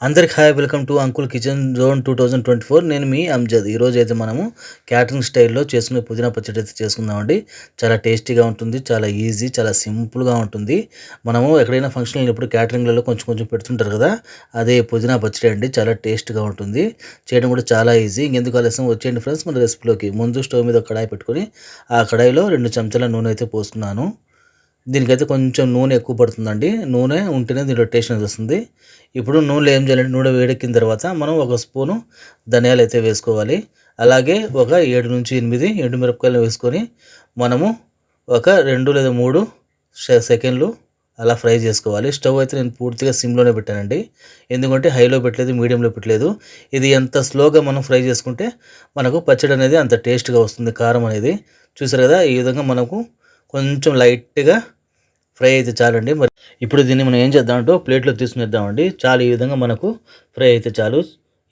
అందరికి hi, welcome to uncle kitchen zone 2024. నేను మీ అమ్జద్. ఈరోజు అయితే మనము క్యాటరింగ్ స్టైల్లో చేసుకునే పుదీనా పచ్చడి అయితే చేసుకుందామండి. చాలా టేస్టీగా ఉంటుంది, చాలా ఈజీ, చాలా సింపుల్గా ఉంటుంది. మనము ఎక్కడైనా ఫంక్షన్ అయినప్పుడు క్యాటరింగ్లలో కొంచెం కొంచెం పెడుతుంటారు కదా, అదే పుదీనా పచ్చడి అండి. చాలా టేస్ట్గా ఉంటుంది, చేయడం కూడా చాలా ఈజీ. ఇంకెందుకు ఆలస్యం, వచ్చేయండి ఫ్రెండ్స్ మన రెసిపీలోకి. ముందు స్టవ్ మీద ఒక కడాయి పెట్టుకొని ఆ కడాయిలో 2 చెంచాల నూనె అయితే పోసుకున్నాను. దీనికైతే కొంచెం నూనె ఎక్కువ పడుతుందండి. నూనె ఉంటేనే దీంట్లో టేస్ట్ అనేది వస్తుంది. ఇప్పుడు నూనెలో ఏం చేయాలంటే, నూనె వేడెక్కిన తర్వాత మనం ఒక స్పూను ధనియాలు అయితే వేసుకోవాలి. అలాగే ఒక 7 నుంచి 8 ఎండుమిరపకాయలు వేసుకొని మనము ఒక 2 లేదా 3 సెకండ్లు అలా ఫ్రై చేసుకోవాలి. స్టవ్ అయితే నేను పూర్తిగా సిమ్లోనే పెట్టానండి. ఎందుకంటే హైలో పెట్టలేదు, మీడియంలో పెట్టలేదు. ఇది ఎంత స్లోగా మనం ఫ్రై చేసుకుంటే మనకు పచ్చడి అనేది అంత టేస్ట్గా వస్తుంది. కారం అనేది చూసారు కదా, ఈ విధంగా మనకు కొంచెం లైట్గా ఫ్రై అయితే చాలండి. మరి ఇప్పుడు దీన్ని మనం ఏం చేద్దామంటే ప్లేట్లో తీసుకునేద్దామండి. చాలు, ఈ విధంగా మనకు ఫ్రై అయితే చాలు.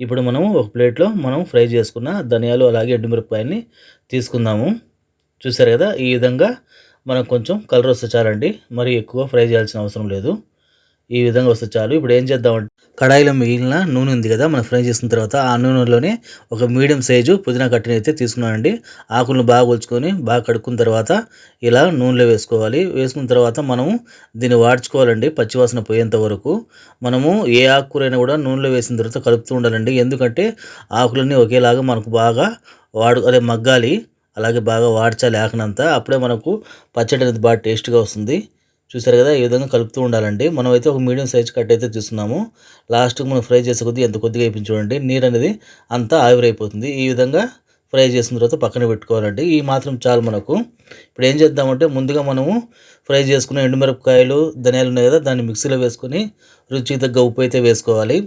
ఇప్పుడు మనము ఒక ప్లేట్లో మనం ఫ్రై చేసుకున్న ధనియాలు అలాగే ఎండుమిరపకాయల్ని తీసుకుందాము. చూసారు కదా, ఈ విధంగా మనకు కొంచెం కలర్ వస్తే చాలండి, మరి ఎక్కువ ఫ్రై చేయాల్సిన అవసరం లేదు. ఈ విధంగా వస్తే చాలు. ఇప్పుడు ఏం చేద్దామంటే, కడాయిలో మిగిలిన నూనె ఉంది కదా, మనం ఫ్రై చేసిన తర్వాత ఆ నూనెలోనే ఒక మీడియం సైజు పుదీనా కట్టని అయితే తీసుకున్నానండి. ఆకులను బాగా ఒలుచుకొని బాగా కడుక్కున్న తర్వాత ఇలా నూనెలో వేసుకోవాలి. వేసుకున్న తర్వాత మనము దీన్ని వాడ్చుకోవాలండి పచ్చివాసన పోయేంత వరకు. మనము ఏ ఆకుకూరైనా కూడా నూనెలో వేసిన తర్వాత కలుపుతూ ఉండాలండి. ఎందుకంటే ఆకులన్నీ ఒకేలాగా మనకు బాగా మగ్గాలి, అలాగే బాగా వాడ్చాలి ఆకునంతా. అప్పుడే మనకు పచ్చడి అనేది బాగా టేస్ట్గా వస్తుంది. చూసారు కదా, ఈ విధంగా కలుపుతూ ఉండాలండి. మనం అయితే ఒక మీడియం సైజ్ కట్ అయితే తీసుకున్నాము. లాస్ట్కి మనం ఫ్రై చేసే కొద్దీ ఎంత కొద్దిగా అయిపోయింది చూడండి, నీరు అనేది అంతా ఆవిరైపోతుంది. ఈ విధంగా ఫ్రై చేసిన తర్వాత పక్కన పెట్టుకోవాలండి. ఈ మాత్రం చాలు మనకు. ఇప్పుడు ఏం చేద్దామంటే, ముందుగా మనము ఫ్రై చేసుకున్న ఎండుమిరపకాయలు ధనియాలు ఉన్నాయి కదా, దాన్ని మిక్సీలో వేసుకొని రుచికి తగ్గ ఉప్పు అయితే వేసుకోవాలి.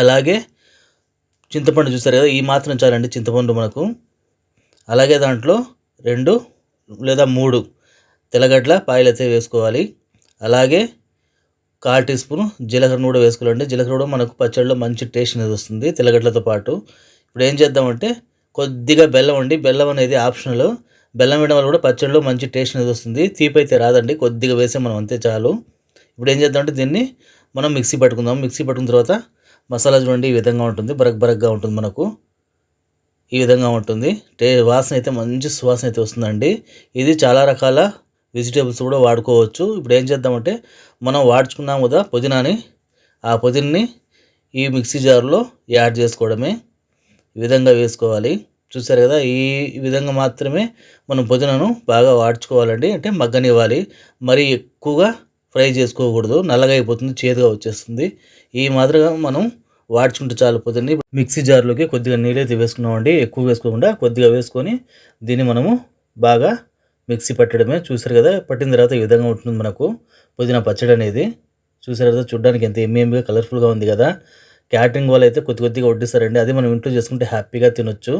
అలాగే చింతపండు చూసారు కదా, ఈ మాత్రం చాలండి చింతపండు మనకు. అలాగే దాంట్లో 2 లేదా 3 తెల్లగడ్డల పాయలు అయితే వేసుకోవాలి. అలాగే 1/4 టీ స్పూన్ జీలకర్ర కూడా వేసుకోవాలండి. జీలకర్ర కూడా మనకు పచ్చడిలో మంచి టేస్ట్ అనేది వస్తుంది తెల్లగడ్డలతో పాటు. ఇప్పుడు ఏం చేద్దామంటే, కొద్దిగా బెల్లం అండి. బెల్లం అనేది ఆప్షనల్. బెల్లం వేయడం వల్ల కూడా పచ్చడిలో మంచి టేస్ట్ అనేది వస్తుంది. తీపి అయితే రాదండి, కొద్దిగా వేసే మనం అంతే చాలు. ఇప్పుడు ఏం చేద్దామంటే, దీన్ని మనం మిక్సీ పట్టుకుందాం. మిక్సీ పట్టుకున్న తర్వాత మసాలా చూడండి, ఈ విధంగా ఉంటుంది, బరగ్గా ఉంటుంది మనకు. ఈ విధంగా ఉంటుంది. వాసన అయితే మంచి సువాసన అయితే వస్తుందండి. ఇది చాలా రకాల వెజిటేబుల్స్ కూడా వాడుకోవచ్చు. ఇప్పుడు ఏం చేద్దామంటే, మనం వాడుచుకున్నాం కదా పుదీనాని, ఆ పుదీనాని ఈ మిక్సీ జార్లో యాడ్ చేసుకోవడమే. ఈ విధంగా వేసుకోవాలి. చూసారు కదా, ఈ విధంగా మాత్రమే మనం పుదీనాను బాగా వాడుకోవాలండి. అంటే మగ్గనివ్వాలి, మరీ ఎక్కువగా ఫ్రై చేసుకోకూడదు, నల్లగా అయిపోతుంది, చేదుగా వచ్చేస్తుంది. ఈ మాదిరిగా మనం వాడుచుకుంటే చాలు పుదీనాని. మిక్సీ జార్లోకి కొద్దిగా నీళ్ళైతే వేసుకున్నామండి, ఎక్కువ వేసుకోకుండా కొద్దిగా వేసుకొని దీన్ని మనము బాగా మిక్సీ పట్టడమే. చూసారు కదా, పట్టిన తర్వాత ఈ విధంగా ఉంటుంది మనకు పుదీనా పచ్చడి అనేది. చూసారు కదా, చూడడానికి ఎంత ఎమ్మెగా కలర్ఫుల్గా ఉంది కదా. క్యాటరింగ్ వాళ్ళు అయితే కొద్దిగా వడ్డిస్తారండి, అది మనం ఇంట్లో చేసుకుంటే హ్యాపీగా తినొచ్చు.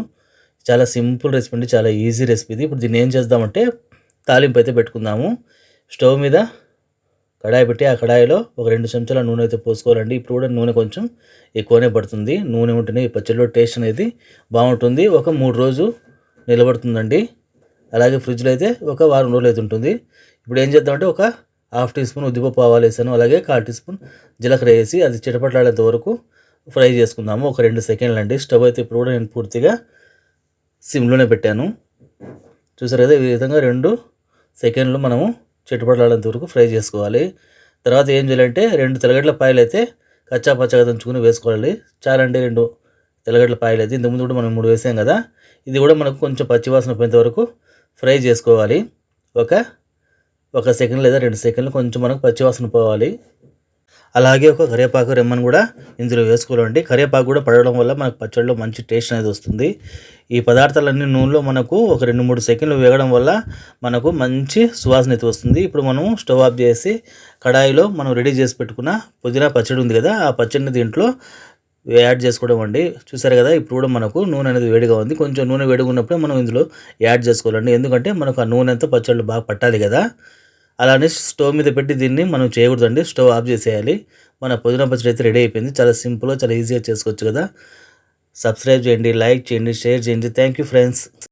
చాలా సింపుల్ రెసిపీ అండి, చాలా ఈజీ రెసిపీ ఇది. ఇప్పుడు దీన్ని ఏం చేద్దామంటే, తాలింపు అయితే పెట్టుకుందాము. స్టవ్ మీద కడాయి పెట్టి ఆ కడాయిలో ఒక 2 చెంచాల నూనె అయితే పోసుకోవాలండి. ఇప్పుడు కూడా నూనె కొంచెం ఎక్కువనే పడుతుంది. నూనె ఉంటేనే ఈ పచ్చడిలో టేస్ట్ అనేది బాగుంటుంది. ఒక 3 రోజులు నిలబడుతుందండి. అలాగే ఫ్రిడ్జ్లో అయితే ఒక వారం రోజులు అయితే ఉంటుంది. ఇప్పుడు ఏం చేద్దామంటే, ఒక 1/2 టీ స్పూన్ ఉద్దిపప్పు ఆవాలు వేసాను. అలాగే 1/4 టీ స్పూన్ జీలకర్ర వేసి అది చిటపట్లాడేంత వరకు ఫ్రై చేసుకుందాము. ఒక 2 సెకండ్లు అండి. స్టవ్ అయితే ఇప్పుడు కూడా నేను పూర్తిగా సిమ్లోనే పెట్టాను. చూసారు కదా, ఈ విధంగా 2 సెకండ్లు మనము చిటపట్లాడేంత వరకు ఫ్రై చేసుకోవాలి. తర్వాత ఏం చేయాలంటే, 2 తెల్లగడ్డల పాయలు అయితే కచ్చా పచ్చగా దంచుకుని వేసుకోవాలి. చాలండి 2 తెల్లగడ్డల పాయలు అయితే. ఇంతకుముందు కూడా మనం 3 వేసాం కదా, ఇది కూడా మనకు కొంచెం పచ్చివాసన పోయేంత వరకు ఫ్రై చేసుకోవాలి. ఒక సెకండ్ లేదా 2 సెకండ్లు కొంచెం మనకు పచ్చివాసన పోవాలి. అలాగే ఒక కరివేపాకు రెమ్మను కూడా ఇందులో వేసుకోవాలండి. కరివేపాకు కూడా పడడం వల్ల మనకు పచ్చడిలో మంచి టేస్ట్ అనేది వస్తుంది. ఈ పదార్థాలన్నీ నూనెలో మనకు ఒక 2-3 సెకండ్లు వేగడం వల్ల మనకు మంచి సువాసన అయితే వస్తుంది. ఇప్పుడు మనం స్టవ్ ఆఫ్ చేసి కడాయిలో మనం రెడీ చేసి పెట్టుకున్న పుదీనా పచ్చడి ఉంది కదా, ఆ పచ్చడిని దీంట్లో యాడ్ చేసుకోవడం అండి. చూసారు కదా, ఇప్పుడు కూడా మనకు నూనె అనేది వేడిగా ఉంది. కొంచెం నూనె వేడిగా ఉన్నప్పుడే మనం ఇందులో యాడ్ చేసుకోవాలండి. ఎందుకంటే మనకు ఆ నూనె అంతా పచ్చళ్ళు బాగా పట్టాలి కదా. అలానే స్టవ్ మీద పెట్టి దీన్ని మనం చేయకూడదండి, స్టవ్ ఆఫ్ చేసేయాలి. మన పుదీనా పచ్చడి అయితే రెడీ అయిపోయింది. చాలా సింపుల్గా, చాలా ఈజీగా చేసుకోవచ్చు కదా. సబ్స్క్రైబ్ చేయండి, లైక్ చేయండి, షేర్ చేయండి. Thank you friends.